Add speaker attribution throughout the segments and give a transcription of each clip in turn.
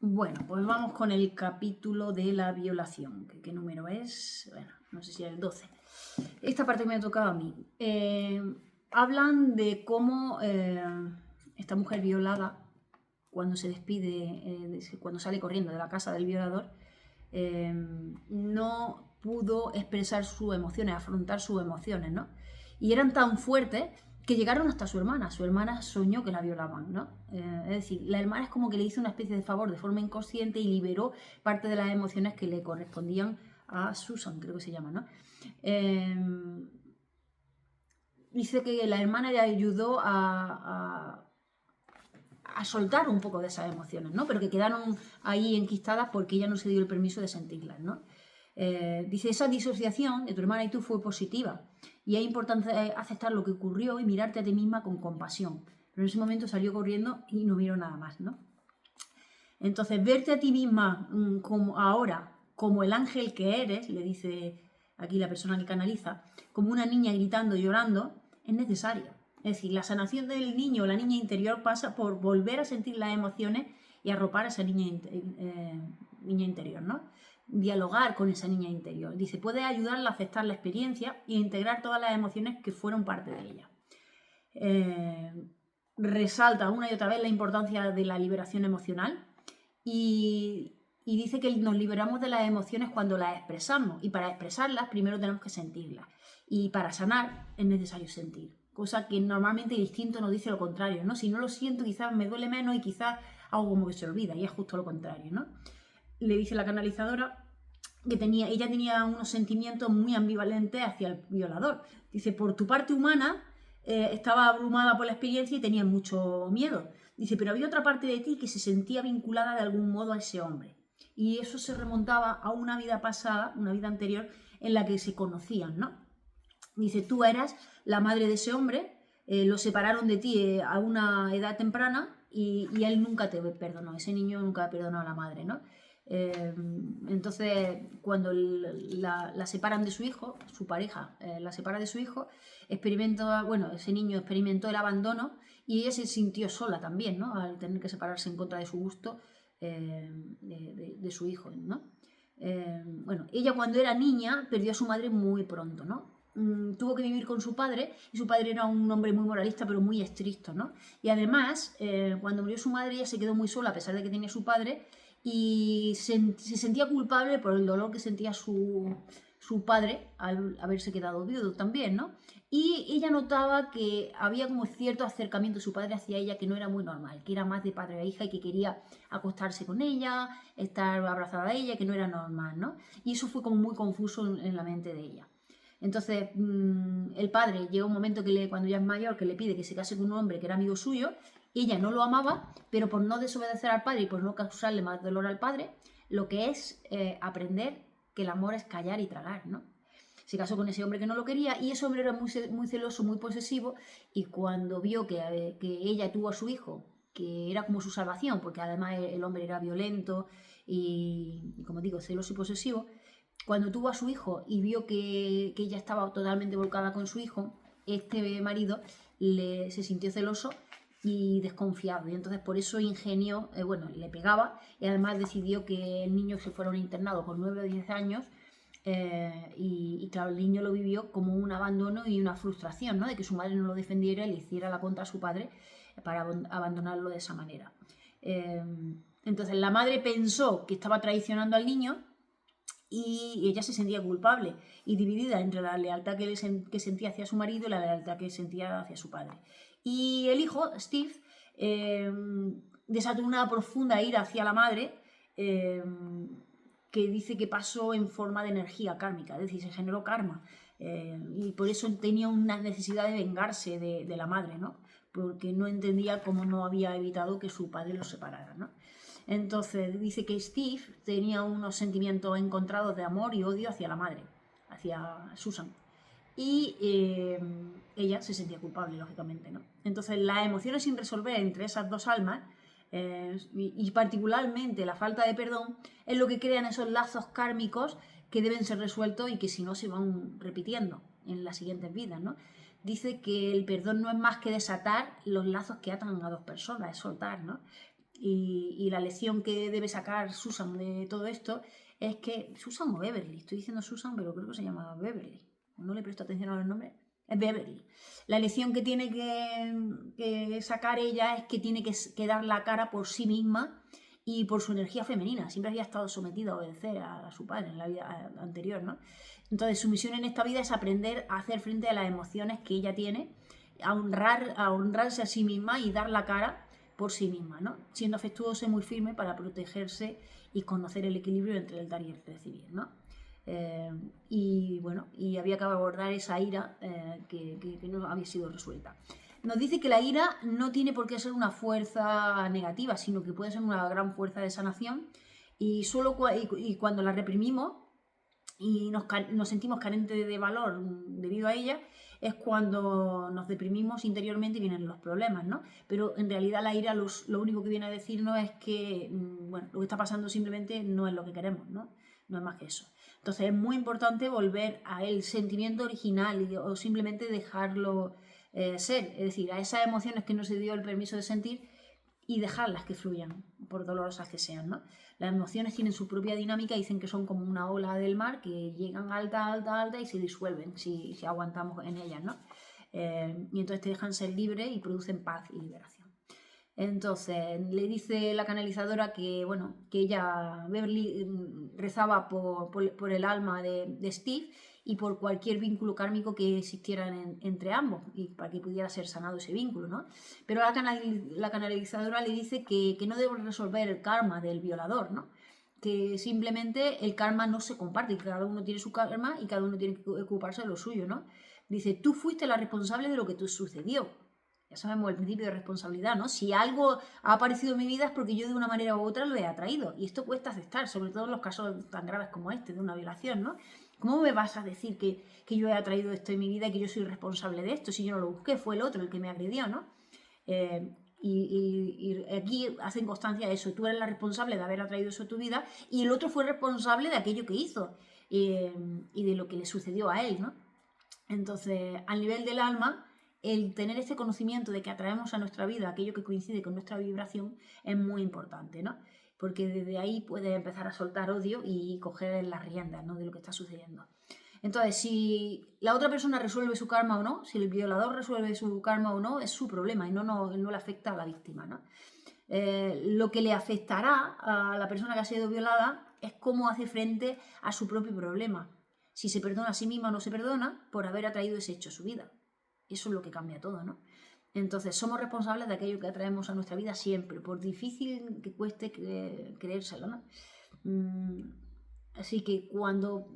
Speaker 1: Bueno, pues vamos con el capítulo de la violación. ¿Qué número es? Bueno, no sé si es el 12. Esta parte me ha tocado a mí. Hablan de cómo esta mujer violada, cuando se despide, cuando sale corriendo de la casa del violador, no pudo expresar sus emociones, afrontar sus emociones, ¿no? Y eran tan fuertes que llegaron hasta su hermana. Su hermana soñó que la violaban, ¿no? Es decir, la hermana es como que le hizo una especie de favor de forma inconsciente y liberó parte de las emociones que le correspondían a Susan, creo que se llama, ¿no? Dice que la hermana le ayudó a soltar un poco de esas emociones, ¿no? Pero que quedaron ahí enquistadas porque ella no se dio el permiso de sentirlas, ¿no? Dice, esa disociación de tu hermana y tú fue positiva y es importante aceptar lo que ocurrió y mirarte a ti misma con compasión. Pero en ese momento salió corriendo y no miró nada más, ¿no? Entonces, verte a ti misma como ahora, como el ángel que eres, le dice aquí la persona que canaliza, como una niña gritando, llorando, es necesaria. Es decir, la sanación del niño o la niña interior pasa por volver a sentir las emociones y arropar a esa niña interior, ¿no? Dialogar con esa niña interior. Dice, puede ayudarla a aceptar la experiencia e integrar todas las emociones que fueron parte de ella. Resalta una y otra vez la importancia de la liberación emocional y dice que nos liberamos de las emociones cuando las expresamos y para expresarlas primero tenemos que sentirlas y para sanar es necesario sentir, cosa que normalmente el instinto nos dice lo contrario, ¿no? Si no lo siento quizás me duele menos y quizás algo como que se olvida y es justo lo contrario, ¿no? Le dice la canalizadora que ella tenía unos sentimientos muy ambivalentes hacia el violador. Dice, por tu parte humana estaba abrumada por la experiencia y tenía mucho miedo. Dice, pero había otra parte de ti que se sentía vinculada de algún modo a ese hombre. Y eso se remontaba a una vida pasada, una vida anterior, en la que se conocían, ¿no? Dice, tú eras la madre de ese hombre, lo separaron de ti a una edad temprana y él nunca te perdonó, ese niño nunca perdonó a la madre, ¿no? Entonces, cuando la separan de su hijo, su pareja la separa de su hijo, ese niño experimentó el abandono y ella se sintió sola también, ¿no? Al tener que separarse en contra de su gusto de su hijo, ¿no? Ella cuando era niña perdió a su madre muy pronto, ¿no? Tuvo que vivir con su padre y su padre era un hombre muy moralista pero muy estricto, ¿no? Y además, cuando murió su madre ella se quedó muy sola a pesar de que tenía su padre y se sentía culpable por el dolor que sentía su padre al haberse quedado viudo también, ¿no? Y ella notaba que había como cierto acercamiento de su padre hacia ella que no era muy normal, que era más de padre a hija y que quería acostarse con ella, estar abrazada a ella, que no era normal, ¿no? Y eso fue como muy confuso en la mente de ella. Entonces, el padre llega un momento cuando ya es mayor, que le pide que se case con un hombre que era amigo suyo. Ella no lo amaba, pero por no desobedecer al padre y por no causarle más dolor al padre, lo que es aprender que el amor es callar y tragar, ¿no? Se casó con ese hombre que no lo quería y ese hombre era muy celoso, muy posesivo y cuando vio que ella tuvo a su hijo, que era como su salvación, porque además el hombre era violento y como digo, celoso y posesivo, cuando tuvo a su hijo y vio que ella estaba totalmente volcada con su hijo, este marido se sintió celoso y desconfiado. Y entonces por eso ingenió, le pegaba y además decidió que el niño se fuera a un internado con 9 o 10 años. Y claro, el niño lo vivió como un abandono y una frustración, ¿no? De que su madre no lo defendiera y le hiciera la contra a su padre para abandonarlo de esa manera. Entonces la madre pensó que estaba traicionando al niño y ella se sentía culpable y dividida entre la lealtad que sentía hacia su marido y la lealtad que sentía hacia su padre. Y el hijo, Steve, desató una profunda ira hacia la madre que dice que pasó en forma de energía kármica, es decir, se generó karma. Y por eso tenía una necesidad de vengarse de la madre, ¿no? Porque no entendía cómo no había evitado que su padre los separara, ¿no? Entonces dice que Steve tenía unos sentimientos encontrados de amor y odio hacia la madre, hacia Susan. Y ella se sentía culpable, lógicamente, ¿no? Entonces las emociones sin resolver entre esas dos almas y particularmente la falta de perdón es lo que crean esos lazos kármicos que deben ser resueltos y que si no se van repitiendo en las siguientes vidas, ¿no? Dice que el perdón no es más que desatar los lazos que atan a dos personas, es soltar, ¿no? Y la lección que debe sacar Susan de todo esto es que, Susan o Beverly, estoy diciendo Susan, pero creo que se llama Beverly, no le presto atención a los nombres, es Beverly. La lección que tiene que sacar ella es que tiene que dar la cara por sí misma y por su energía femenina. Siempre había estado sometida a obedecer a su padre en la vida anterior, ¿no? Entonces su misión en esta vida es aprender a hacer frente a las emociones que ella tiene, a honrarse a sí misma y dar la cara por sí misma, ¿no? Siendo afectuosa y muy firme para protegerse y conocer el equilibrio entre el dar y el recibir, ¿no? Y bueno, y había que abordar esa ira que no había sido resuelta. Nos dice que la ira no tiene por qué ser una fuerza negativa, sino que puede ser una gran fuerza de sanación y cuando la reprimimos y nos sentimos carentes de valor debido a ella, es cuando nos deprimimos interiormente y vienen los problemas, ¿no? Pero en realidad la ira lo único que viene a decirnos es que, bueno, lo que está pasando simplemente no es lo que queremos, ¿no? No es más que eso. Entonces es muy importante volver al sentimiento original o simplemente dejarlo ser, es decir, a esas emociones que no se dio el permiso de sentir y dejarlas que fluyan, por dolorosas que sean, ¿no? Las emociones tienen su propia dinámica, dicen que son como una ola del mar que llegan alta, alta, alta y se disuelven si aguantamos en ellas, ¿no? Y entonces te dejan ser libre y producen paz y liberación. Entonces le dice la canalizadora que, bueno, que ella, Beverly, rezaba por el alma de Steve y por cualquier vínculo kármico que existiera entre ambos y para que pudiera ser sanado ese vínculo, ¿no? Pero la canalizadora le dice que no debe resolver el karma del violador, ¿no? Que simplemente el karma no se comparte, que cada uno tiene su karma y cada uno tiene que ocuparse de lo suyo, ¿no? Dice, tú fuiste la responsable de lo que te sucedió. Ya sabemos el principio de responsabilidad, ¿no? Si algo ha aparecido en mi vida es porque yo de una manera u otra lo he atraído. Y esto cuesta aceptar, sobre todo en los casos tan graves como este, de una violación, ¿no? ¿Cómo me vas a decir que yo he atraído esto en mi vida y que yo soy responsable de esto? Si yo no lo busqué, fue el otro el que me agredió, ¿no? Y aquí hacen constancia de eso. Tú eres la responsable de haber atraído eso a tu vida y el otro fue responsable de aquello que hizo y de lo que le sucedió a él, ¿no? Entonces, al nivel del alma, el tener este conocimiento de que atraemos a nuestra vida aquello que coincide con nuestra vibración es muy importante, ¿no? Porque desde ahí puedes empezar a soltar odio y coger las riendas, ¿no?, de lo que está sucediendo. Entonces, si la otra persona resuelve su karma o no, si el violador resuelve su karma o no, es su problema y no le afecta a la víctima, ¿no? Lo que le afectará a la persona que ha sido violada es cómo hace frente a su propio problema. Si se perdona a sí misma o no se perdona por haber atraído ese hecho a su vida. Eso es lo que cambia todo, ¿no? Entonces, somos responsables de aquello que atraemos a nuestra vida siempre, por difícil que cueste creérselo, ¿no? Así que cuando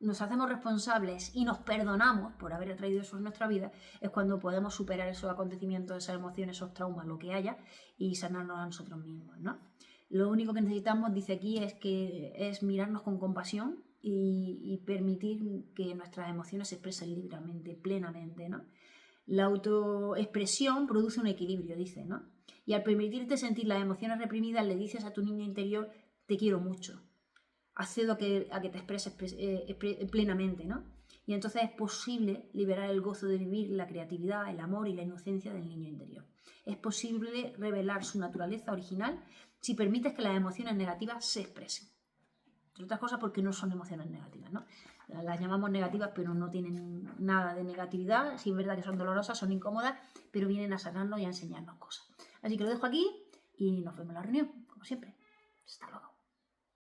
Speaker 1: nos hacemos responsables y nos perdonamos por haber atraído eso en nuestra vida, es cuando podemos superar esos acontecimientos, esas emociones, esos traumas, lo que haya, y sanarnos a nosotros mismos, ¿no? Lo único que necesitamos, dice aquí, es mirarnos con compasión y permitir que nuestras emociones se expresen libremente, plenamente, ¿no? La autoexpresión produce un equilibrio, dice, ¿no? Y al permitirte sentir las emociones reprimidas, le dices a tu niño interior, te quiero mucho. Accedo a que te expreses plenamente, ¿no? Y entonces es posible liberar el gozo de vivir, la creatividad, el amor y la inocencia del niño interior. Es posible revelar su naturaleza original si permites que las emociones negativas se expresen. Entre otras cosas porque no son emociones negativas, ¿no? Las llamamos negativas, pero no tienen nada de negatividad. Sí es verdad que son dolorosas, son incómodas, pero vienen a sanarnos y a enseñarnos cosas. Así que lo dejo aquí y nos vemos en la reunión, como siempre. Hasta luego.